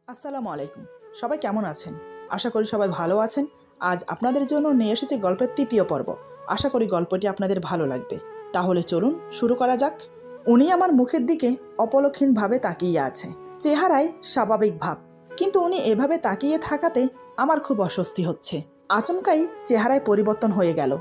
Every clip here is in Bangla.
আসসালামু আলাইকুম। সবাই কেমন আছেন? আশা করি সবাই ভালো আছেন। আজ আপনাদের জন্য নিয়ে এসেছি গল্পের ৩য় পর্ব। আশা করি গল্পটি আপনাদের ভালো লাগবে। তাহলে চলুন শুরু করা যাক। উনি আমার মুখের দিকে অপলক্ষীনভাবে তাকিয়ে আছে। চেহারায় স্বাভাবিক ভাব, কিন্তু উনি এভাবে তাকিয়ে থাকাতে আমার খুব অস্বস্তি হচ্ছে। আচমকাই চেহারায় পরিবর্তন হয়ে গেল।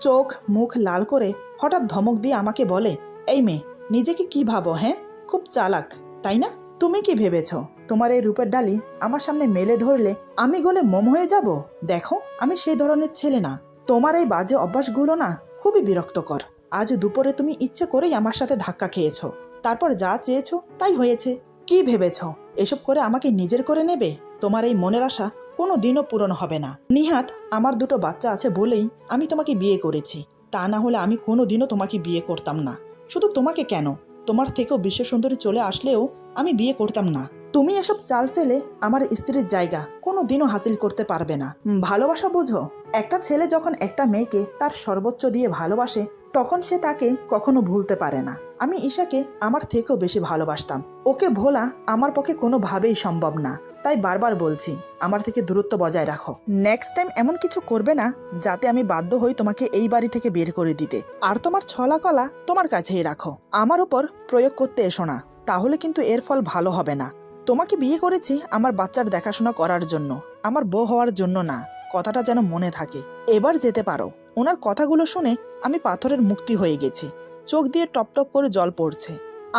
চোখ মুখ লাল করে হঠাৎ ধমক দিয়ে আমাকে বলে, এই মেয়ে, নিজেকে কি ভাবো? হ্যাঁ, খুব চালাক, তাই না? তুমি কি ভেবেছ তোমার এই রূপের ডালি আমার সামনে মেলে ধরলে আমি গলে মোম হয়ে যাব? দেখো, আমি সেই ধরনের ছেলে না। তোমার এই বাজে অভ্যাসগুলো না খুবই বিরক্তকর। আজ দুপুরে তুমি ইচ্ছে করেই আমার সাথে ধাক্কা খেয়েছ, তারপর যা চেয়েছ তাই হয়েছে। কি ভেবেছ এসব করে আমাকে নিজের করে নেবে? তোমার এই মনের আশা কোনো দিনও পূরণ হবে না। নিহাত, আমার দুটো বাচ্চা আছে বলেই আমি তোমাকে বিয়ে করেছি। তা না হলে আমি কোনো দিনও তোমাকে বিয়ে করতাম না। শুধু তোমাকে কেন, তোমার থেকেও বিশ্ব সুন্দরী চলে আসলেও আমি বিয়ে করতাম না। তুমি এসব চাল চেলে আমার স্ত্রীর জায়গা কোনো দিনও হাসিল করতে পারবে না। ভালোবাসা বোঝো? একটা ছেলে যখন একটা মেয়েকে তার সর্বোচ্চ দিয়ে ভালোবাসে, তখন সে তাকে কখনো ভুলতে পারে না। আমি ঈশাকে আমার থেকেও বেশি ভালোবাসতাম। ওকে ভোলা আমার পক্ষে কোনোভাবেই সম্ভব না। তাই বারবার বলছি, আমার থেকে দূরত্ব বজায় রাখো। নেক্সট টাইম এমন কিছু করবে না যাতে আমি বাধ্য হই তোমাকে এই বাড়ি থেকে বের করে দিতে। আর তোমার ছলা কলা তোমার কাছেই রাখো, আমার উপর প্রয়োগ করতে এসো না, তাহলে কিন্তু এর ফল ভালো হবে না। তোমাকে বিয়ে করেছি আমার বাচ্চার দেখাশোনা করার জন্য, আমার বউ হওয়ার জন্য না। কথাটা যেন মনে থাকে। এবার যেতে পারো। ওনার কথাগুলো শুনে আমি পাথরের মুক্তি হয়ে গেছি। চোখ দিয়ে টপ টপ করে জল পড়ছে।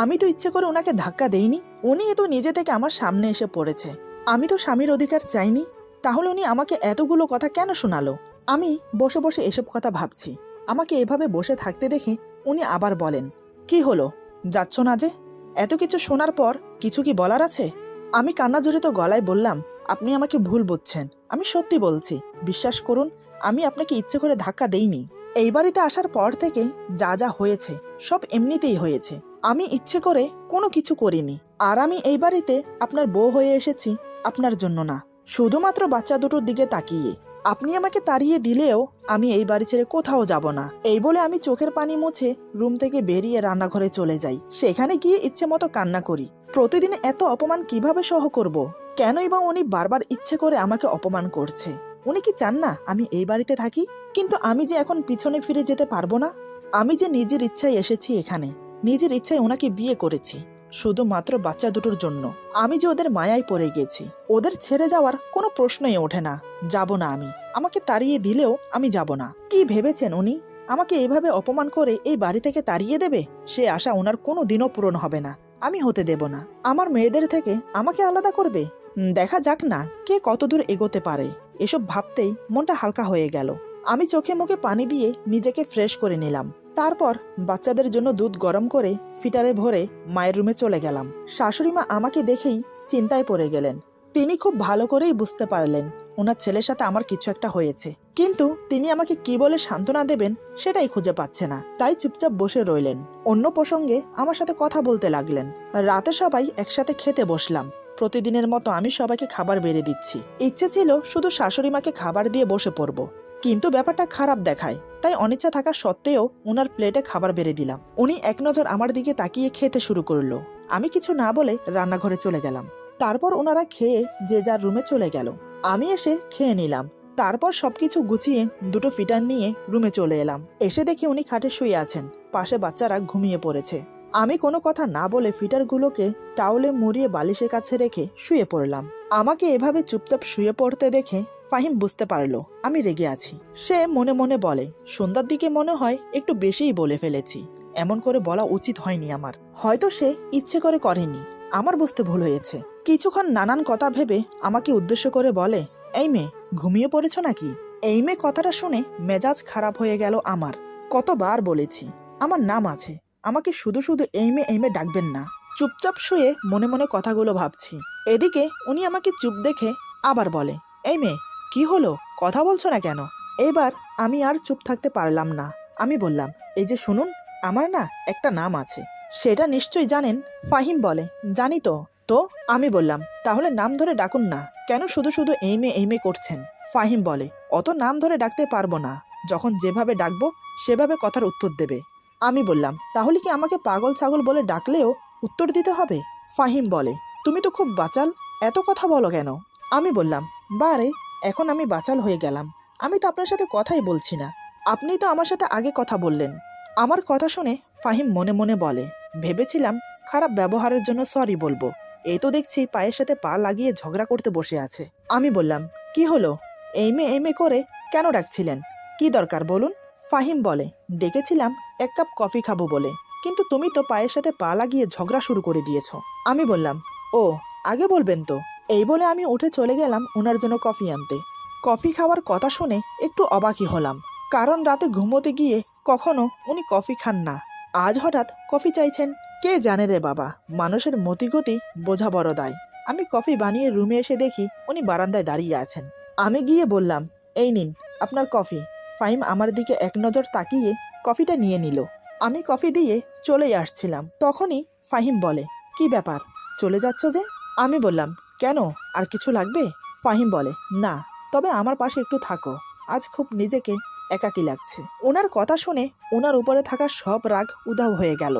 আমি তো ইচ্ছে করে ওনাকে ধাক্কা দেইনি, উনি তো নিজে থেকে আমার সামনে এসে পড়েছে। আমি তো স্বামীর অধিকার চাইনি, তাহলে উনি আমাকে এতগুলো কথা কেন শোনালো? আমি বসে বসে এসব কথা ভাবছি। আমাকে এভাবে বসে থাকতে দেখে উনি আবার বলেন, কি হলো, যাচ্ছ না যে? এত কিছু শোনার পর কিছু কি বলার আছে? আমি কান্নাজড়িত গলায় বললাম, আপনি আমাকে ভুল বুঝছেন, আমি সত্যি বলছি। বিশ্বাস করুন, আমি আপনাকে ইচ্ছে করে ধাক্কা দেইনি। এই বাড়িতে আসার পর থেকে যা যা হয়েছে সব এমনিতেই হয়েছে। আমি ইচ্ছে করে কোনো কিছু করিনি। আর আমি এই বাড়িতে আপনার বউ হয়ে এসেছি আপনার জন্য না, শুধুমাত্র বাচ্চা দুটোর দিকে তাকিয়ে। আপনি আমাকে তাড়িয়ে দিলেও আমি এই বাড়ি ছেড়ে কোথাও যাব না। এই বলে আমি চোখের পানি মুছে রুম থেকে বেরিয়ে রান্নাঘরে চলে যাই। সেখানে গিয়ে ইচ্ছে মতো কান্না করি। প্রতিদিন এত অপমান কিভাবে সহ করব? কেনই বা উনি বারবার ইচ্ছে করে আমাকে অপমান করছে? উনি কি চান না আমি এই বাড়িতে থাকি? কিন্তু আমি যে এখন পিছনে ফিরে যেতে পারবো না। আমি যে নিজের ইচ্ছায় এসেছি এখানে, নিজের ইচ্ছায় ওনাকে বিয়ে করেছি, শুধুমাত্র বাচ্চা দুটোর জন্য। আমি যে ওদের মায়ায় পড়ে গেছি, ওদের ছেড়ে যাওয়ার কোনো প্রশ্নই ওঠে না। যাব না আমি। আমাকে তাড়িয়ে দিলেও আমি যাব না। কি ভেবেছেন উনি আমাকে এভাবে অপমান করে এই বাড়ি থেকে তাড়িয়ে দেবে? সে আশা ওনার কোনো দিনও পূরণ হবে না। আমি হতে দেব না। আমার মেয়েদের থেকে আমাকে আলাদা করবে? দেখা যাক না কে কতদূর এগোতে পারে। এসব ভাবতেই মনটা হালকা হয়ে গেল। আমি চোখে মুখে পানি দিয়ে নিজেকে ফ্রেশ করে নিলাম। তারপর বাচ্চাদের জন্য দুধ গরম করে ফিটারে ভরে মায়ের রুমে চলে গেলাম। শাশুড়ি মা আমাকে দেখেই চিন্তায় পড়ে গেলেন। তিনি খুব ভালো করেই বুঝতে পারলেন ওনার ছেলের সাথে আমার কিছু একটা হয়েছে, কিন্তু তিনি আমাকে কি বলে সান্ত্বনা দেবেন সেটাই খুঁজে পাচ্ছে না। তাই চুপচাপ বসে রইলেন। অন্য প্রসঙ্গে আমার সাথে কথা বলতে লাগলেন। রাতে সবাই একসাথে খেতে বসলাম। প্রতিদিনের মতো আমি সবাইকে খাবার বেড়ে দিচ্ছি। ইচ্ছে ছিল শুধু শাশুড়ি মাকে খাবার দিয়ে বসে পড়ব, কিন্তু ব্যাপারটা খারাপ দেখায়। তাই অনিচ্ছা থাকা সত্ত্বেও ওনার প্লেটে খাবার বেড়ে দিলাম। উনি এক নজর আমার দিকে তাকিয়ে খেতে শুরু করলো। আমি কিছু না বলে রান্নাঘরে চলে গেলাম। তারপর ওনারা খেয়ে যে যার রুমে চলে গেল। আমি এসে খেয়ে নিলাম। তারপর সবকিছু গুছিয়ে দুটো ফিটার নিয়ে রুমে চলে এলাম। এসে দেখি উনি খাটে শুয়ে আছেন, পাশে বাচ্চারা ঘুমিয়ে পড়েছে। আমি কোনো কথা না বলে ফিটারগুলোকে টাওয়ালে মুড়িয়ে বালিশের কাছে রেখে শুয়ে পড়লাম। আমাকে এভাবে চুপচাপ শুয়ে পড়তে দেখে ফাহিম বুঝতে পারলো আমি রেগে আছি। সে মনে মনে বলে, সন্ধ্যার দিকে মনে হয় একটু বেশিই বলে ফেলেছি। এমন করে বলা উচিত হয়নি আমার। হয়তো সে ইচ্ছে করে করেনি, আমার বুঝতে ভুল হয়েছে। কিছুক্ষণ নানান কথা ভেবে আমাকে উদ্দেশ্য করে বলে, এই মেয়ে, ঘুমিয়ে পড়েছ নাকি? এই মেয়ে কথাটা শুনে মেজাজ খারাপ হয়ে গেল আমার। কতবার বলেছি আমার নাম আছে, আমাকে শুধু শুধু এই মেয়ে ডাকবেন না। চুপচাপ শুয়ে মনে মনে কথাগুলো ভাবছি। এদিকে উনি আমাকে চুপ দেখে আবার বলে, এই মেয়ে, কি হলো, কথা বলছো না কেন? এবার আমি আর চুপ থাকতে পারলাম না। আমি বললাম, এই যে শুনুন, আমার না একটা নাম আছে, সেটা নিশ্চয়ই জানেন। ফাহিম বলে, জানি তো। তো আমি বললাম, তাহলে নাম ধরে ডাকুন না, কেন শুধু শুধু এই মেয়ে করছেন? ফাহিম বলে, অত নাম ধরে ডাকতে পারবো না, যখন যেভাবে ডাকবো সেভাবে কথার উত্তর দেবে। আমি বললাম, তাহলে কি আমাকে পাগল ছাগল বলে ডাকলেও উত্তর দিতে হবে? ফাহিম বলে, তুমি তো খুব বাচাল, এত কথা বলো কেন? আমি বললাম, বারে, এখন আমি বাচাল হয়ে গেলাম। আমি তো আপনার সাথে কথাই বলছি না, আপনি তো আমার সাথে আগে কথা বললেন। আমার কথা শুনে ফাহিম মনে মনে বলে, ভেবেছিলাম খারাপ ব্যবহারের জন্য সরি বলবো, এই তো দেখছি পায়ের সাথে পা লাগিয়ে ঝগড়া করতে বসে আছে। আমি বললাম, কি হলো? এই মে করে কেন ডাকছিলেন? কি দরকার বলুন? ফাহিম বলে, ডেকেছিলাম 1 কাপ কফি খাবো বলে, কিন্তু তুমি তো পায়ের সাথে পা লাগিয়ে ঝগড়া শুরু করে দিয়েছো। আমি বললাম, ও, আগে বলবেন তো। এই বলে আমি উঠে চলে গেলাম ওনার জন্য কফি আনতে। কফি খাওয়ার কথা শুনে একটু অবাকই হলাম, কারণ রাতে ঘুমোতে গিয়ে কখনো উনি কফি খান না। আজ হঠাৎ কফি চাইছেন। কে জানে রে বাবা, মানুষের মতিগতি বোঝা বড় দায়। আমি কফি বানিয়ে রুমে এসে দেখি উনি বারান্দায় দাঁড়িয়ে আছেন। আমি গিয়ে বললাম, এই নিন আপনার কফি। ফাহিম আমার দিকে এক নজর তাকিয়ে কফিটা নিয়ে নিল। আমি কফি দিয়ে চলেই আসছিলাম, তখনই ফাহিম বলে, কি ব্যাপার, চলে যাচ্ছ যে? আমি বললাম, কেন, আর কিছু লাগবে? ফাহিম বলে, না, তবে আমার পাশে একটু থাকো, আজ খুব নিজেকে একাকী লাগছে। ওনার কথা শুনে ওনার উপরে থাকা সব রাগ উধাও হয়ে গেল।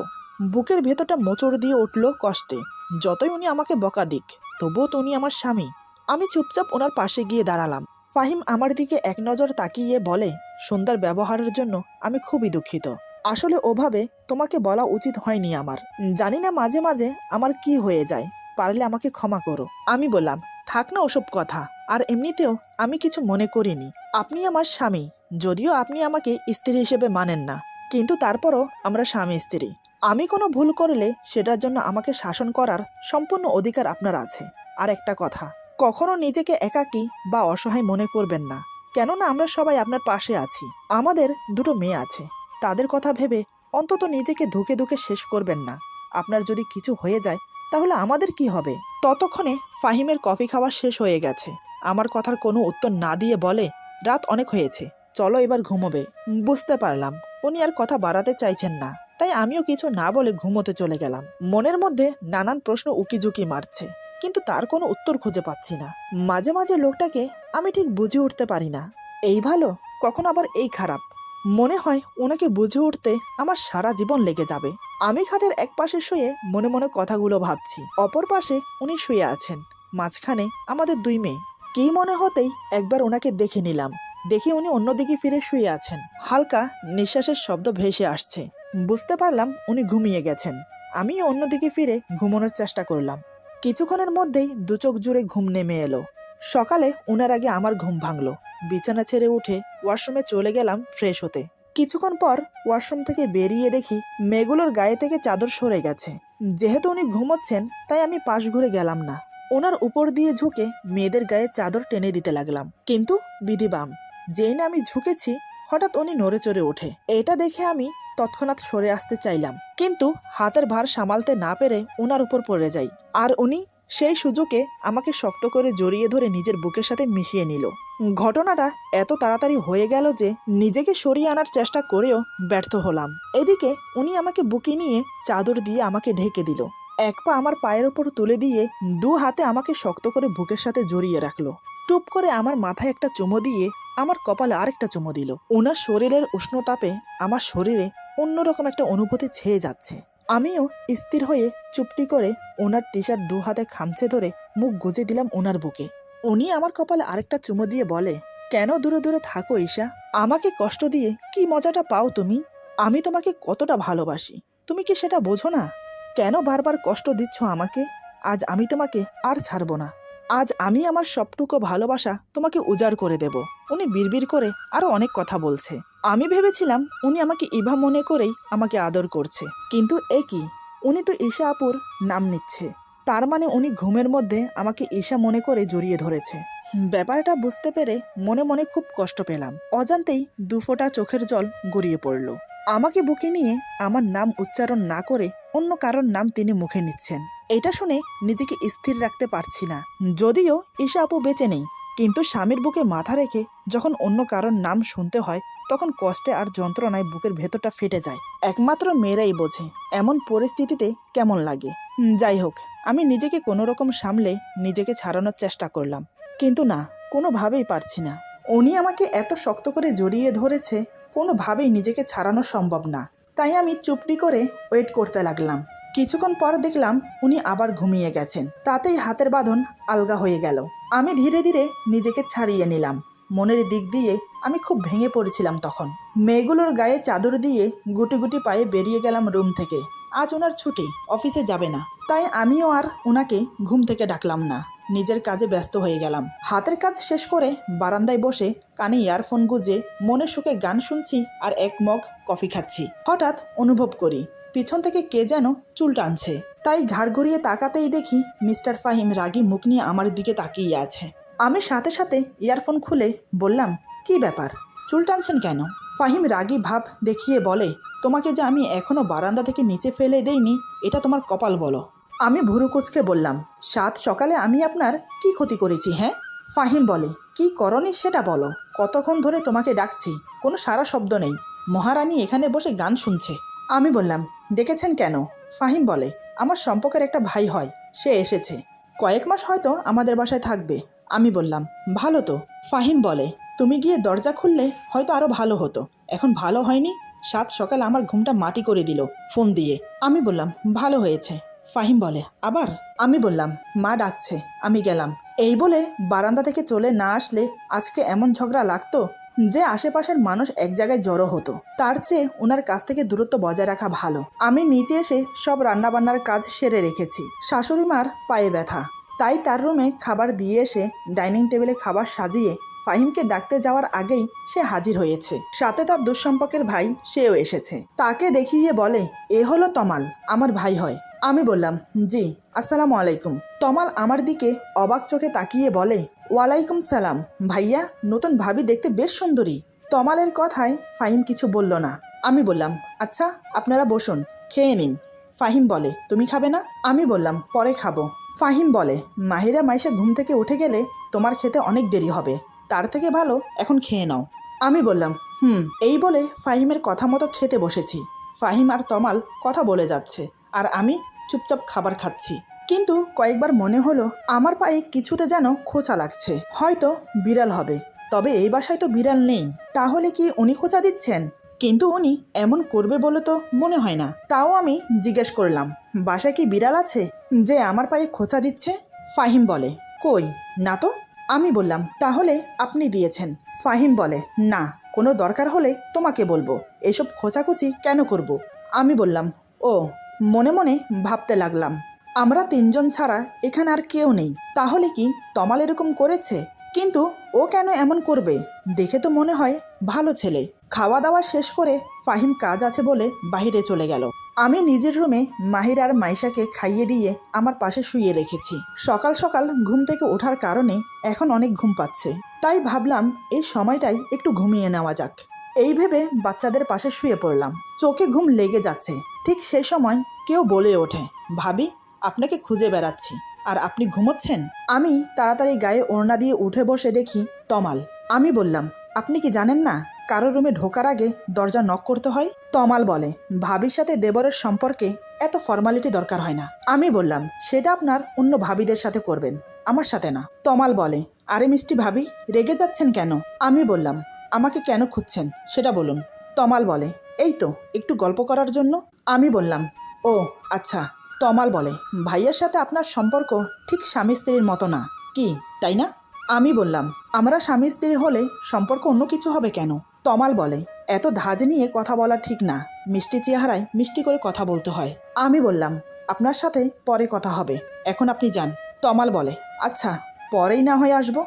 বুকের ভেতরটা মোচড় দিয়ে উঠল কষ্টে। যতই উনি আমাকে বকা দিক, তবুও তো উনি আমার স্বামী। আমি চুপচাপ ওনার পাশে গিয়ে দাঁড়ালাম। ফাহিম আমার দিকে এক নজর তাকিয়ে বলে, সন্ধ্যার ব্যবহারের জন্য আমি খুবই দুঃখিত। আসলে ওভাবে তোমাকে বলা উচিত হয়নি আমার। জানি না মাঝে মাঝে আমার কি হয়ে যায়, পারলে আমাকে ক্ষমা করো। আমি বললাম, থাক না ওসব কথা, আর এমনিতেও আমি কিছু মনে করিনি। আপনি আমার স্বামী, যদিও আপনি আমাকে স্ত্রী হিসেবে মানেন না, কিন্তু তারপরও আমরা স্বামী স্ত্রী। আমি কোনো ভুল করলে সেটার জন্য আমাকে শাসন করার সম্পূর্ণ অধিকার আপনার আছে। আর একটা কথা, কখনো নিজেকে একাকী বা অসহায় মনে করবেন না, কেননা আমরা সবাই আপনার পাশে আছি। আমাদের 2টো মেয়ে আছে, তাদের কথা ভেবে অন্তত নিজেকে ধুকে ধুকে শেষ করবেন না। আপনার যদি কিছু হয়ে যায় তাহলে আমাদের কি হবে? ততক্ষণে ফাহিমের কফি খাওয়া শেষ হয়ে গেছে। আমার কথার কোনো উত্তর না দিয়ে বলে, রাত অনেক হয়েছে, চলো এবার ঘুমোবে। বুঝতে পারলাম উনি আর কথা বাড়াতে চাইছেন না, তাই আমিও কিছু না বলে ঘুমোতে চলে গেলাম। মনের মধ্যে নানান প্রশ্ন উকিঝুঁকি মারছে, কিন্তু তার কোনো উত্তর খুঁজে পাচ্ছি না। মাঝে মাঝে লোকটাকে আমি ঠিক বুঝে উঠতে পারি না, এই ভালো কখন আবার এই খারাপ। মনে হয় ওনাকে বুঝে উঠতে আমার সারা জীবন লেগে যাবে। আমি খাটের এক পাশে শুয়ে মনে মনে কথাগুলো ভাবছি, অপর পাশে উনি শুয়ে আছেন, মাঝখানে আমাদের 2 মেয়ে। কি মনে হতেই একবার ওনাকে দেখে নিলাম, দেখে উনি অন্যদিকে ফিরে শুয়ে আছেন। হালকা নিঃশ্বাসের শব্দ ভেসে আসছে, বুঝতে পারলাম উনি ঘুমিয়ে গেছেন। আমি অন্যদিকে ফিরে ঘুমানোর চেষ্টা করলাম। কিছুক্ষণের মধ্যেই 2 চোখ জুড়ে ঘুম নেমে এলো। সকালে ওনার আগে আমার ঘুম ভাঙলো। বিছানা ছেড়ে উঠে ওয়াশরুমে চলে গেলাম ফ্রেশ হতে। কিছুক্ষণ পর ওয়াশরুম থেকে বেরিয়ে দেখি মেয়েগুলোর গায়ে থেকে চাদর সরে গেছে। যেহেতু উনি ঘুমোচ্ছেন তাই আমি পাশ ঘুরে গেলাম না, ওনার উপর দিয়ে ঝুঁকে মেয়েদের গায়ে চাদর টেনে দিতে লাগলাম। কিন্তু বিধিবাম, যেই না আমি ঝুঁকেছি হঠাৎ উনি নড়ে চড়ে ওঠে। এটা দেখে আমি তৎক্ষণাৎ সরে আসতে চাইলাম, কিন্তু হাতের ভার সামালতে না পেরে ওনার উপর পড়ে যাই, আর উনি সেই সুযোগে আমাকে শক্ত করে জড়িয়ে ধরে নিজের বুকের সাথে মিশিয়ে নিল। ঘটনাটা এত তাড়াতাড়ি হয়ে গেল যে নিজেকে সরিয়ে আনার চেষ্টা করেও ব্যর্থ হলাম। এদিকে উনি আমাকে বুকে নিয়ে চাদর দিয়ে আমাকে ঢেকে দিল। এক পা আমার পায়ের ওপর তুলে দিয়ে 2 হাতে আমাকে শক্ত করে বুকের সাথে জড়িয়ে রাখলো। টুপ করে আমার মাথায় একটা চুমো দিয়ে আমার কপালে আরেকটা চুমো দিল। ওনার শরীরের উষ্ণতাপে আমার শরীরে অন্যরকম একটা অনুভূতি ছেয়ে যাচ্ছে। আমিও স্থির হয়ে চুপটি করে ওনার টি-শার্ট 2 হাতে খামচে ধরে মুখ গুজে দিলাম ওনার বুকে। উনি আমার কপালে আরেকটা চুমো দিয়ে বলে, কেন দূরে দূরে থাকো ঈশা? আমাকে কষ্ট দিয়ে কি মজাটা পাও তুমি? আমি তোমাকে কতটা ভালোবাসি, তুমি কি সেটা বোঝো না? কেন বারবার কষ্ট দিচ্ছ আমাকে? আজ আমি তোমাকে আর ছাড়বো না। আজ আমি আমার সবটুকু ভালোবাসা তোমাকে উজাড় করে দেব। উনি বিড়বিড় করে আরো অনেক কথা বলছে। আমি ভেবেছিলাম উনি আমাকে ইভা মনে করেই আমাকে আদর করছে, কিন্তু এ কি, উনি তো ঈশা আপুর নাম নিচ্ছে। তার মানে উনি ঘুমের মধ্যে আমাকে ঈশা মনে করে জড়িয়ে ধরেছে। ব্যাপারটা বুঝতে পেরে মনে মনে খুব কষ্ট পেলাম। অজান্তেই 2 ফোঁটা চোখের জল গড়িয়ে পড়ল। আমাকে বুকে নিয়ে আমার নাম উচ্চারণ না করে অন্য কারোর নাম তিনি মুখে নিচ্ছেন। এটা শুনে নিজেকে স্থির রাখতে পারছি না। যদিও ঈশা আপু বেঁচে নেই, কিন্তু স্বামীর বুকে মাথা রেখে যখন অন্য কারোর নাম শুনতে হয় তখন কষ্টে আর যন্ত্রণায় বুকের ভেতরটা ফেটে যায়। একমাত্র মেয়েরাই বোঝে এমন পরিস্থিতিতে কেমন লাগে। যাই হোক, আমি নিজেকে কোনো রকম সামলে নিজেকে ছাড়ানোর চেষ্টা করলাম, কিন্তু না, কোনোভাবেই পারছি না। উনি আমাকে এত শক্ত করে জড়িয়ে ধরেছে, কোনোভাবেই নিজেকে ছাড়ানো সম্ভব না। তাই আমি চুপটি করে ওয়েট করতে লাগলাম। কিছুক্ষণ পর দেখলাম উনি আবার ঘুমিয়ে গেছেন। তাতেই হাতের বাঁধন আলগা হয়ে গেল। আমি ধীরে ধীরে নিজেকে ছাড়িয়ে নিলাম। মনের দিক দিয়ে আমি খুব ভেঙে পড়েছিলাম তখন। মেয়েগুলোর গায়ে চাদর দিয়ে গুটি গুটি পায়ে বেরিয়ে গেলাম রুম থেকে। আজ ওনার ছুটি, অফিসে যাবে না, তাই আমিও আর ওনাকে ঘুম থেকে ডাকলাম না। নিজের কাজে ব্যস্ত হয়ে গেলাম। হাতের কাজ শেষ করে বারান্দায় বসে কানে ইয়ারফোন গুজে মনে সুখে গান শুনছি আর এক মগ কফি খাচ্ছি। হঠাৎ অনুভব করি পিছন থেকে কে যেন চুল টানছে। তাই ঘাড় ঘুরিয়ে তাকাতেই দেখি মিস্টার ফাহিম রাগী মুখ নিয়ে আমার দিকে তাকিয়ে আছে। আমি সাথে সাথে ইয়ারফোন খুলে বললাম, কি ব্যাপার, চুল টানছেন কেন? ফাহিম রাগী ভাব দেখিয়ে বলে, তোমাকে যে আমি এখনো বারান্দা থেকে নিচে ফেলে দেইনি, এটা তোমার কপাল বলো। আমি ভুরু কুচকে বললাম, সাত সকালে আমি আপনার কি ক্ষতি করেছি? হ্যাঁ। ফাহিম বলে, কি করনি সেটা বলো। কতক্ষণ ধরে তোমাকে ডাকছি, কোনো সারা শব্দ নেই। মহারানী এখানে বসে গান শুনছে। আমি বললাম, ডেকেছেন কেন? ফাহিম বলে, আমার সম্পর্কের একটা ভাই হয়, সে এসেছে, কয়েক মাস হয়তো আমাদের বাসায় থাকবে। আমি বললাম, ভালো তো। ফাহিম বলে, তুমি গিয়ে দরজা খুললে হয়তো আরও ভালো হতো। এখন ভালো হয়নি, সাত সকাল আমার ঘুমটা মাটি করে দিল ফোন দিয়ে। আমি বললাম, ভালো হয়েছে। ফাহিম বলে, আবার? আমি বললাম, মা ডাকছে, আমি গেলাম। এই বলে বারান্দা থেকে চলে না আসলে আজকে এমন ঝগড়া লাগতো যে আশেপাশের মানুষ এক জায়গায় জড়ো হতো। তার চেয়ে ওনার কাছ থেকে দূরত্ব বজায় রাখা ভালো। আমি নিচে এসে সব রান্নাবান্নার কাজ সেরে রেখেছি। শাশুড়ি মার পায়ে ব্যথা, তাই তার রুমে খাবার দিয়ে এসে ডাইনিং টেবিলে খাবার সাজিয়ে ফাহিমকে ডাকতে যাওয়ার আগেই সে হাজির হয়েছে। সাথে তার দুঃসম্পর্কের ভাই সেও এসেছে। তাকে দেখিয়ে বলে, এ হলো তমাল, আমার ভাই হয়। আমি বললাম, জি, আসসালামু আলাইকুম। তমাল আমার দিকে অবাক চোখে তাকিয়ে বলে, ওয়ালাইকুম সালাম ভাইয়া, নতুন ভাবি দেখতে বেশ সুন্দরী। তমালের কথায় ফাহিম কিছু বলল না। আমি বললাম, আচ্ছা আপনারা বসুন, খেয়ে নিন। ফাহিম বলে, তুমি খাবে না? আমি বললাম, পরে খাবো। ফাহিম বলে, মাহিরা মাইশা ঘুম থেকে উঠে গেলে তোমার খেতে অনেক দেরি হবে, তার থেকে ভালো এখন খেয়ে নাও। আমি বললাম, এই বলে ফাহিমের কথা মতো খেতে বসেছি। ফাহিম আর তমাল কথা বলে যাচ্ছে আর আমি চুপচাপ খাবার খাচ্ছি। কিন্তু কয়েকবার মনে হলো আমার পায়ে কিছুতে যেন খোঁচা লাগছে, হয়তো বিড়াল হবে। তবে এই বাসায় তো বিড়াল নেই, তাহলে কি উনি খোঁচা দিচ্ছেন? কিন্তু উনি এমন করবে বলে তো মনে হয় না। তাও আমি জিজ্ঞেস করলাম, বাসায় কি বিড়াল আছে যে আমার পায়ে খোঁচা দিচ্ছে? ফাহিম বলে, কই না তো। আমি বললাম, তাহলে আপনি দিয়েছেন। ফাহিম বলে, না, কোনো দরকার হলে তোমাকে বলবো, এসব খোঁচাখুচি কেন করব? আমি বললাম, ও। মনে মনে ভাবতে লাগলাম, আমরা তিনজন ছাড়া এখানে আর কেউ নেই, তাহলে কি তমাল এরকম করেছে? কিন্তু ও কেন এমন করবে? দেখে তো মনে হয় ভালো ছেলে। খাওয়া দাওয়া শেষ করে ফাহিম কাজ আছে বলে বাইরে চলে গেল। আমি নিজের রুমে মাহির আর মাইশাকে খাইয়ে দিয়ে আমার পাশে শুয়ে রেখেছি। সকাল সকাল ঘুম থেকে ওঠার কারণে এখন অনেক ঘুম পাচ্ছে, তাই ভাবলাম এই সময়টাই একটু ঘুমিয়ে নেওয়া যাক। এই ভেবে বাচ্চাদের পাশে শুয়ে পড়লাম। চোখে ঘুম লেগে যাচ্ছে। ঠিক সেই সময় কেউ বলে ওঠে, ভাবি, আপনাকে খুঁজে বেড়াচ্ছি আর আপনি ঘুমোচ্ছেন। আমি তাড়াতাড়ি গায়ে ওড়না দিয়ে উঠে বসে দেখি তমাল। আমি বললাম, আপনি কি জানেন না কারো রুমে ঢোকার আগে দরজা নক করতে হয়? তমাল বলে, ভাবির সাথে দেবরের সম্পর্কে এত ফর্মালিটি দরকার হয় না। আমি বললাম, সেটা আপনার অন্য ভাবিদের সাথে করবেন, আমার সাথে না। তমাল বলে, আরে মিষ্টি ভাবি, রেগে যাচ্ছেন কেন? আমি বললাম, আমাকে কেন খুঁজছেন সেটা বলুন। তমাল বলে, এই তো একটু গল্প করার জন্য। আমি বললাম, ও আচ্ছা। তমাল বলে, ভাইয়ের সাথে আপনার সম্পর্ক ঠিক স্বামী স্ত্রীর মতো না, কি তাই না? আমি বললাম, আমরা স্বামী স্ত্রী হলে সম্পর্ক অন্য কিছু হবে কেন? তমাল বলে, এত ধাজ নিয়ে কথা বলা ঠিক না, মিষ্টি চেহারায় মিষ্টি করে কথা বলতে হয়। আমি বললাম, আপনার সাথে পরে কথা হবে, এখন আপনি যান। তমাল বলে, আচ্ছা, পরেই না হয় আসবো।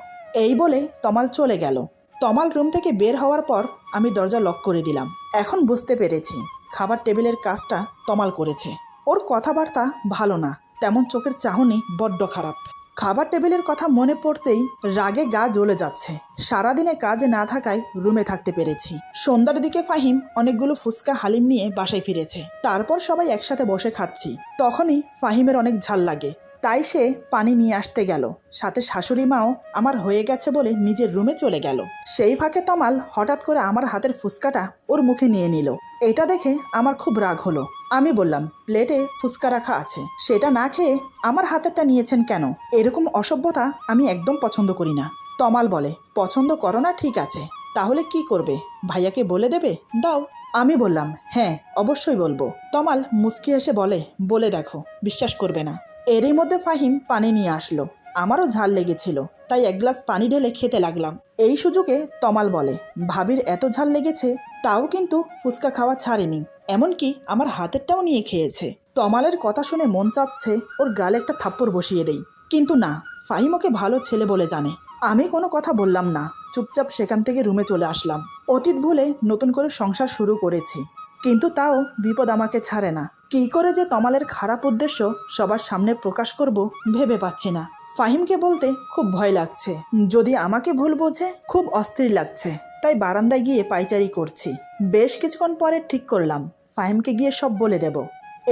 এই বলে তমাল চলে গেল। তমাল রুম থেকে বের হওয়ার পর আমি দরজা লক করে দিলাম। এখন বুঝতে পেরেছি খাবার টেবিলের কাজটা তমাল করেছে। ওর কথাবার্তা ভালো না, তেমন চোখের চাহনি বড্ড খারাপ। খাবার টেবিলের কথা মনে পড়তেই রাগে গা জ্বলে যাচ্ছে। সারাদিনে কাজে না থাকায় রুমে থাকতে পেরেছি। সন্ধ্যার দিকে ফাহিম অনেকগুলো ফুচকা হালিম নিয়ে বাসায় ফিরেছে। তারপর সবাই একসাথে বসে খাচ্ছি। তখনই ফাহিমের অনেক ঝাল লাগে, তাই সে পানি নিয়ে আসতে গেল। সাথে শাশুড়ি মাও আমার হয়ে গেছে বলে নিজের রুমে চলে গেল। সেই ফাঁকে তমাল হঠাৎ করে আমার হাতের ফুচকাটা ওর মুখে নিয়ে নিল। এটা দেখে আমার খুব রাগ হলো। আমি বললাম, প্লেটে ফুচকা রাখা আছে, সেটা না খেয়ে আমার হাতেরটা নিয়েছেন কেন? এরকম অসভ্যতা আমি একদম পছন্দ করি না। তমাল বলে, পছন্দ করো না ঠিক আছে, তাহলে কি করবে? ভাইয়াকে বলে দেবে? দাও। আমি বললাম, হ্যাঁ অবশ্যই বলবো। তমাল মুচকি এসে বলে, বলে দেখো, বিশ্বাস করবে না। এরই মধ্যে ফাহিম পানি নিয়ে আসলো। আমারও ঝাল লেগেছিল, তাই এক গ্লাস পানি ঢেলে খেতে লাগলাম। এই সুযোগে তমাল বলে, ভাবির এত ঝাল লেগেছে, তাও কিন্তু ফুচকা খাওয়া ছাড়েনি, এমনকি আমার হাতেরটাও নিয়ে খেয়েছে। তমালের কথা শুনে মন চাচ্ছে ওর গালে একটা থাপ্পড় বসিয়ে দেই, কিন্তু না, ফাহিম ওকে ভালো ছেলে বলে জানে। আমি কোনো কথা বললাম না, চুপচাপ সেখান থেকে রুমে চলে আসলাম। অতীত ভুলে নতুন করে সংসার শুরু করেছি, কিন্তু তাও বিপদ আমাকে ছাড়ে না। কী করে যে তমালের খারাপ উদ্দেশ্য সবার সামনে প্রকাশ করব ভেবে পাচ্ছি না। ফাহিমকে বলতে খুব ভয় লাগছে, যদি আমাকে ভুল বোঝে খুব অস্থির লাগছে, তাই বারান্দায় গিয়ে পায়চারি করছি। বেশ কিছুক্ষণ পরে ঠিক করলাম ফাহিমকে গিয়ে সব বলে দেব।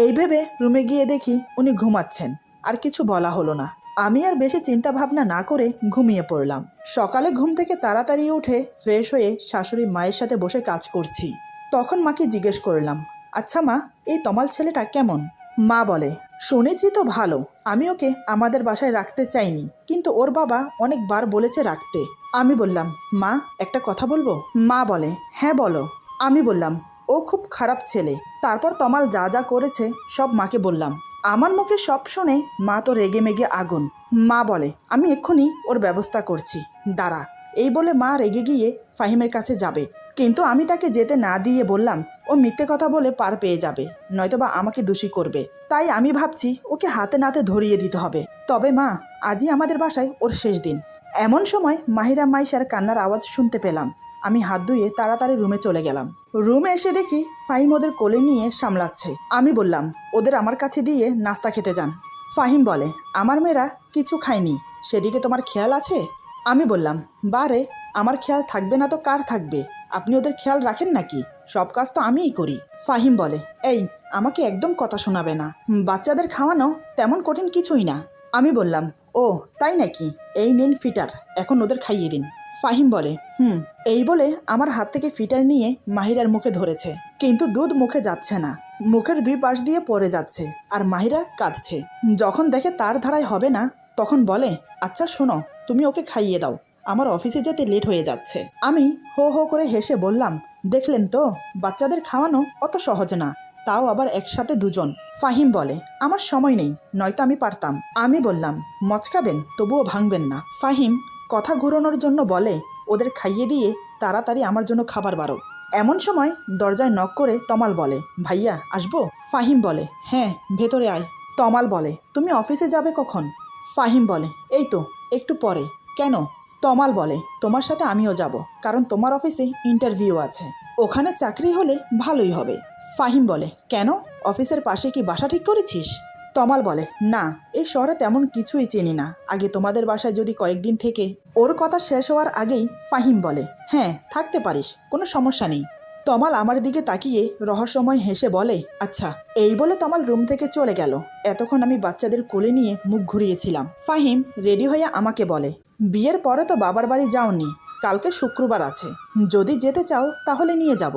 এই ভেবে রুমে গিয়ে দেখি উনি ঘুমাচ্ছেন, আর কিছু বলা হলো না। আমি আর বেশি চিন্তা ভাবনা না করে ঘুমিয়ে পড়লাম। সকালে ঘুম থেকে তাড়াতাড়ি উঠে ফ্রেশ হয়ে শাশুড়ি মায়ের সাথে বসে কাজ করছি। তখন মাকে জিজ্ঞেস করলাম, আচ্ছা মা, এই তমাল ছেলেটা কেমন? মা বলে, শুনেছি তো ভালো, আমি ওকে আমাদের বাসায় রাখতে চাইনি, কিন্তু ওর বাবা অনেকবার বলেছে রাখতে। আমি বললাম, মা একটা কথা বলবো? মা বলে, হ্যাঁ বলো। আমি বললাম, ও খুব খারাপ ছেলে। তারপর তমাল যা যা করেছে সব মাকে বললাম। আমার মুখে সব শুনে মা তো রেগে মেগে আগুন। মা বলে, আমি এক্ষুনি ওর ব্যবস্থা করছি, দাঁড়া। এই বলে মা রেগে গিয়ে ফাহিমের কাছে যাবে, কিন্তু আমি তাকে যেতে না দিয়ে বললাম, ও মিথ্যে কথা বলে পার পেয়ে যাবে, নয়তোবা আমাকে দোষী করবে। তাই আমি ভাবছি ওকে হাতে নাতে ধরিয়ে দিতে হবে। তবে মা, আজই আমাদের বাসায় ওর শেষ দিন। এমন সময় মাহিরা মাইশার কান্নার আওয়াজ শুনতে পেলাম। আমি হাত ধুয়ে তাড়াতাড়ি রুমে চলে গেলাম। রুমে এসে দেখি ফাহিম ওদের কোলে নিয়ে সামলাচ্ছে। আমি বললাম, ওদের আমার কাছে দিয়ে নাস্তা খেতে যান। ফাহিম বলে, আমার মেয়েরা কিছু খায়নি, সেদিকে তোমার খেয়াল আছে? আমি বললাম, বারে, আমার খেয়াল থাকবে না তো কার থাকবে? আপনি ওদের খেয়াল রাখেন নাকি? সব কাজ তো আমিই করি। ফাহিম বলে, এই আমাকে একদম কথা শোনাবে না, বাচ্চাদের খাওয়ানো তেমন কঠিন কিছুই না। আমি বললাম, ও তাই নাকি? এই নিন ফিটার, এখন ওদের খাইয়ে দিন। ফাহিম বলে, এই বলে আমার হাত থেকে ফিটার নিয়ে মাহিরার মুখে ধরেছে, কিন্তু দুধ মুখে যাচ্ছে না, মুখের দুই পাশ দিয়ে পড়ে যাচ্ছে, আর মাহিরা কাঁদছে। যখন দেখে তার ধারায় হবে না, তখন বলে, আচ্ছা শোনো, তুমি ওকে খাইয়ে দাও, আমার অফিসে যেতে লেট হয়ে যাচ্ছে। আমি হো হো করে হেসে বললাম, দেখলেন তো, বাচ্চাদের খাওয়ানো অত সহজ না, তাও আবার একসাথে দুজন। ফাহিম বলে, আমার সময় নেই, নয়তো আমি পারতাম। আমি বললাম, মচকাবেন তবুও ভাঙবেন না। ফাহিম কথা ঘুরানোর জন্য বলে, ওদের খাইয়ে দিয়ে তাড়াতাড়ি আমার জন্য খাবার বাড়ো। এমন সময় দরজায় নক করে তমাল বলে, ভাইয়া আসবো? ফাহিম বলে, হ্যাঁ ভেতরে আয়। তমাল বলে, তুমি অফিসে যাবে কখন? ফাহিম বলে, এই তো একটু পরে। কেন? তমাল বলে, তোমার সাথে আমিও যাব, কারণ তোমার অফিসে ইন্টারভিউ আছে, ওখানে চাকরি হলে ভালোই হবে। ফাহিম বলে, কেন? অফিসের পাশে কি বাসা ঠিক করেছিস? তমাল বলে, না, এই শহরে তেমন কিছুই চিনি না, আগে তোমাদের বাসায় যদি কয়েকদিন থেকে। ওর কথা শেষ হওয়ার আগেই ফাহিম বলে, হ্যাঁ থাকতে পারিস, কোনো সমস্যা নেই। তমাল আমার দিকে তাকিয়ে রহস্যময় হেসে বলে, আচ্ছা। এই বলে তমাল রুম থেকে চলে গেল। এতক্ষণ আমি বাচ্চাদের কোলে নিয়ে মুখ ঘুরিয়েছিলাম। ফাহিম রেডি হয়ে আমাকে বলে, বিয়ের পরে তো বাবার বাড়ি যাওনি, কালকে শুক্রবার আছে, যদি যেতে চাও তাহলে নিয়ে যাব।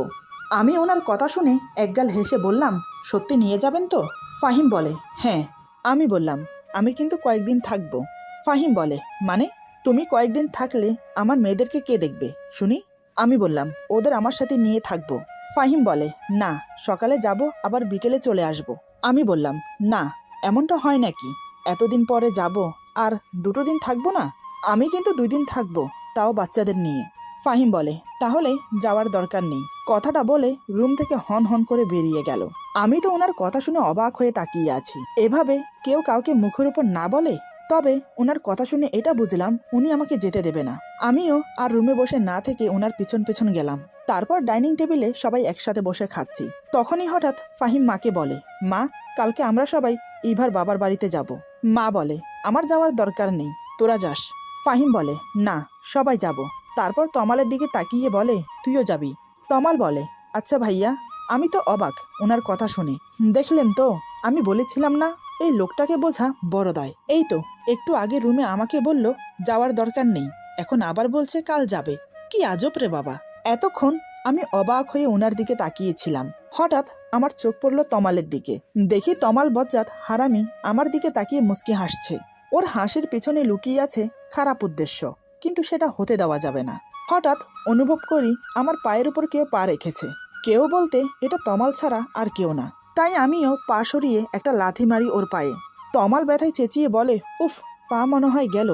আমি ওনার কথা শুনে একগাল হেসে বললাম, সত্যি নিয়ে যাবেন তো? ফাহিম বলে, হ্যাঁ। আমি বললাম, আমি কিন্তু কয়েকদিন থাকবো। ফাহিম বলে, মানে? তুমি কয়েকদিন থাকলে আমার মেয়েদেরকে কে দেখবে শুনি? আমি বললাম, ওদের আমার সাথে নিয়ে থাকবো। ফাহিম বলে, না, সকালে যাব আবার বিকেলে চলে আসব। আমি বললাম, না, এমনটা হয় নাকি? এতদিন পরে যাব আর 2 দিন থাকবো না? আমি কিন্তু 2 দিন থাকবো, তাও বাচ্চাদের নিয়ে। ফাহিম বলে, তাহলে যাওয়ার দরকার নেই। কথাটা বলে রুম থেকে হন হন করে বেরিয়ে গেল। আমি তো ওনার কথা শুনে অবাক হয়ে তাকিয়ে আছি। এভাবে কেউ কাউকে মুখের উপর না বলে। তবে ওনার কথা শুনে এটা বুঝলাম উনি আমাকে যেতে দেবে না। আমিও আর রুমে বসে না থেকে ওনার পিছন পিছন গেলাম। তারপর ডাইনিং টেবিলে সবাই একসাথে বসে খাচ্ছি। তখনই হঠাৎ ফাহিম মাকে বলে, মা, কালকে আমরা সবাই ইভার বাবার বাড়িতে যাব। মা বলে, আমার যাওয়ার দরকার নেই, তোরা যাস। ফাহিম বলে, না, সবাই যাব। তারপর তমালের দিকে তাকিয়ে বলে, তুইও যাবি? তমাল বলে, আচ্ছা ভাইয়া। আমি তো অবাক ওনার কথা শুনে। দেখলেন তো, আমি বলেছিলাম না, এই লোকটাকে বোঝা বড় দায়। এই তো একটু আগে রুমে আমাকে বলল যাওয়ার দরকার নেই, এখন আবার বলছে কাল যাবে। কি আজব রে বাবা। এতক্ষণ আমি অবাক হয়ে ওনার দিকে তাকিয়েছিলাম। হঠাৎ আমার চোখ পড়ল তমালের দিকে। দেখি তমাল বজ্জাত হারামি আমার দিকে তাকিয়ে মুচকি হাসছে। ওর হাসির পিছনে লুকিয়ে আছে খারাপ উদ্দেশ্য, কিন্তু সেটা হতে দেওয়া যাবে না। হঠাৎ অনুভব করি আমার পায়ের উপর কেউ পা রেখেছে। কেউ বলতে এটা তমাল ছাড়া আর কেউ না। তাই আমিও পা সরিয়ে একটা লাথি মারি ওর পায়ে। তমাল ব্যথায় চেঁচিয়ে বলে, উফ, পা মনে হয় গেল।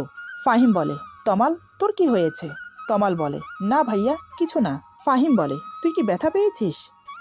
ফাহিম বলে, তমাল তোর কি হয়েছে? তমাল বলে, না ভাইয়া, কিছু না। ফাহিম বলে, তুই কি ব্যথা পেয়েছিস?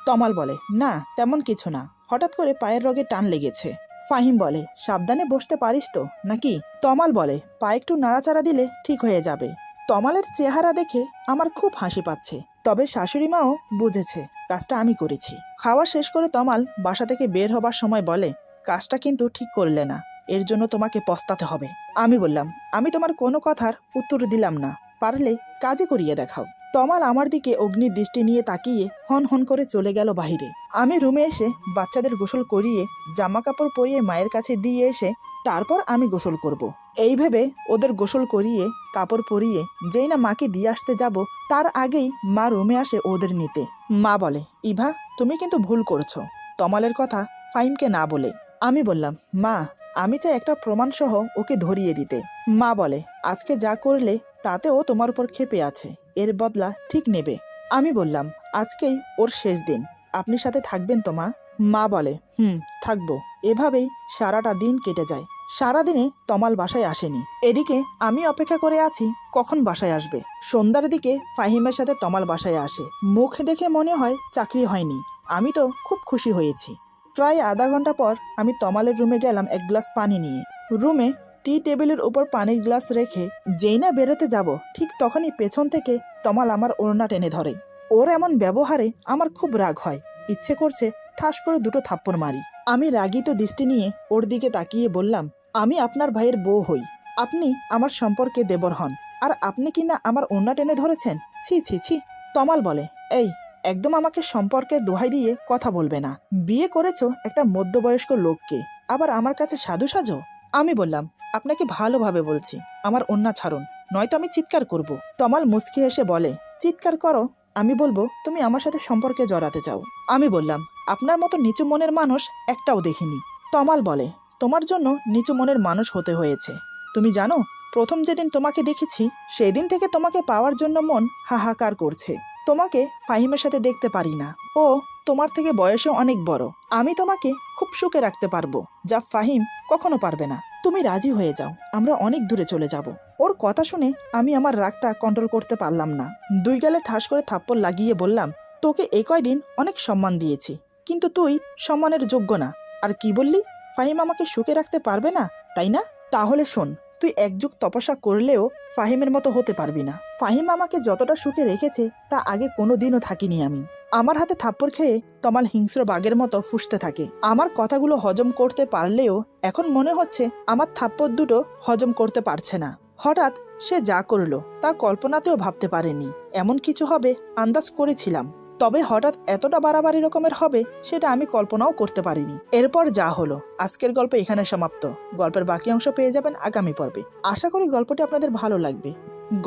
তমাল বলে, না তেমন কিছু না, হঠাৎ করে পায়ের রগে টান লেগেছে। ফাহিম বলে, সাবধানে বসতে পারিস তো নাকি? তমাল বলে, পা একটু নাড়াচাড়া দিলে ঠিক হয়ে যাবে। তমালের চেহারা দেখে আমার খুব হাসি পাচ্ছে। তবে শাশুড়ি মাও বুঝেছে কাজটা আমি করেছি। খাওয়া শেষ করে তমাল বাসা থেকে বের হবার সময় বলে, কাজটা কিন্তু ঠিক করলে না, এর জন্য তোমাকে পস্তাতে হবে। আমি বললাম, আমি তোমার কোনো কথার উত্তর দিলাম না, পারলে কাজে করিয়ে দেখাও। তমাল আমার দিকে অগ্নি দৃষ্টি নিয়ে তাকিয়ে হন হন করে চলে গেল বাহিরে। আমি রুমে এসে বাচ্চাদের গোসল করিয়ে জামা কাপড় পরিয়ে মায়ের কাছে দিয়ে এসে তারপর আমি গোসল করব। এই ভেবে ওদের গোসল করিয়ে কাপড় পরিয়ে যেই না মাকে দিয়ে আসতে যাব, তার আগেই মা রুমে আসে ওদের নিতে। মা বলে, ইভা তুমি কিন্তু ভুল করছো, তমালের কথা ফাহিমকে না বলে। আমি বললাম, মা আমি চাই একটা প্রমাণ সহ ওকে ধরিয়ে দিতে। মা বলে, আজকে যা করলে তাতে ও তোমার উপর ক্ষেপে আছে, এর বদলা ঠিক নেবে। আমি বললাম, আজকেই ওর শেষ দিন, আপনি সাথে থাকবেন তো মা? মা বলে, থাকবো। এভাবেই সারাটা দিন কেটে যায়। সারাদিনে তমাল বাসায় আসেনি। এদিকে আমি অপেক্ষা করে আছি কখন বাসায় আসবে। সন্ধ্যার দিকে ফাহিমের সাথে তমাল বাসায় আসে। মুখ দেখে মনে হয় চাকরি হয়নি। আমি তো খুব খুশি হয়েছি। প্রায় আধা ঘন্টা পর আমি তমালের রুমে গেলাম এক গ্লাস পানি নিয়ে। রুমে টি টেবিলের উপর পানির গ্লাস রেখে যেই না বেরোতে যাব, ঠিক তখনই পেছন থেকে তমাল আমার ওড়না টেনে ধরে। ওর এমন ব্যবহারে আমার খুব রাগ হয়, ইচ্ছে করছে ঠাস করে দুটো থাপ্পড় মারি। আমি রাগিত দৃষ্টি নিয়ে ওর দিকে তাকিয়ে বললাম, আমি আপনার ভাইয়ের বউ হই, আপনি আমার সম্পর্কে দেবর হন, আর আপনি কি না আমার ওড়না টেনে ধরেছেন? ছি ছি ছি। তমাল বলে, এই একদম আমাকে সম্পর্কের দোহাই দিয়ে কথা বলবে না। বিয়ে করেছো একটা মধ্যবয়স্ক লোককে, আবার আমার কাছে সাধু সাজো? আমি বললাম, আপনাকে ভালোভাবে বলছি, আমার ওড়না ছাড়ুন, নয়তো আমি চিৎকার করব। তমাল মুচকি হেসে বলে, চিৎকার করো, আমি বলবো তুমি আমার সাথে সম্পর্কে জড়াতে চাও। আমি বললাম, আপনার মতো নিচু মনের মানুষ একটাও দেখিনি। তমাল বলে, তোমার জন্য নিচু মনের মানুষ হতে হয়েছে। তুমি জানো, প্রথম যেদিন তোমাকে দেখেছি সেদিন থেকে তোমাকে পাওয়ার জন্য মন হাহাকার করছে। তোমাকে ফাহিমের সাথে দেখতে পারি না, ও তোমার থেকে বয়সে অনেক বড়। আমি তোমাকে খুব সুখে রাখতে পারবো, যা ফাহিম কখনো পারবে না। তুমি রাজি হয়ে যাও, আমরা অনেক দূরে চলে যাব। ওর কথা শুনে আমি আমার রাগটা কন্ট্রোল করতে পারলাম না। দুই গালে ঠাস করে থাপ্পড় লাগিয়ে বললাম, তোকে এই কয়দিন অনেক সম্মান দিয়েছি, কিন্তু তুই সম্মানের যোগ্য না। আর কি বললি, ফাহিম আমাকে সুখে রাখতে পারবে না, তাই না? তাহলে শোন, তুই এক যুগ তপস্যা করলেও ফাহিমের মতো হতে পারবি না। ফাহিম আমাকে যতটা সুখে রেখেছে তা আগে কোনো দিনও থাকিনি আমি। আমার হাতে থাপ্পড় খেয়ে তমাল হিংস্র বাঘের মতো ফুঁসতে থাকে। আমার কথাগুলো হজম করতে পারলেও এখন মনে হচ্ছে আমার থাপ্পড় দুটো হজম করতে পারছে না। হঠাৎ সে যা করলো তা কল্পনাতেও ভাবতে পারেনি। এমন কিছু হবে আন্দাজ করেছিলাম, তবে হঠাৎ এতটা বাড়াবাড়ি রকমের হবে সেটা আমি কল্পনাও করতে পারিনি। এরপর যা হলো, আজকের গল্প এখানে সমাপ্ত। গল্পের বাকি অংশ পেয়ে যাবেন আগামী পর্বে। আশা করি গল্পটি আপনাদের ভালো লাগবে।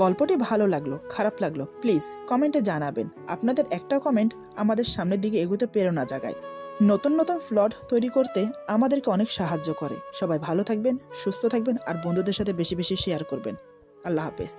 গল্পটি ভালো লাগলো, খারাপ লাগলো, প্লিজ কমেন্টে জানাবেন। আপনাদের একটা কমেন্ট আমাদের সামনের দিকে এগোতে প্রেরণা জাগায়। নতুন নতুন প্লট তৈরি করতে আমাদেরকে অনেক সাহায্য করে। সবাই ভালো থাকবেন, সুস্থ থাকবেন, আর বন্ধুদের সাথে বেশি বেশি শেয়ার করবেন। আল্লাহ হাফেজ।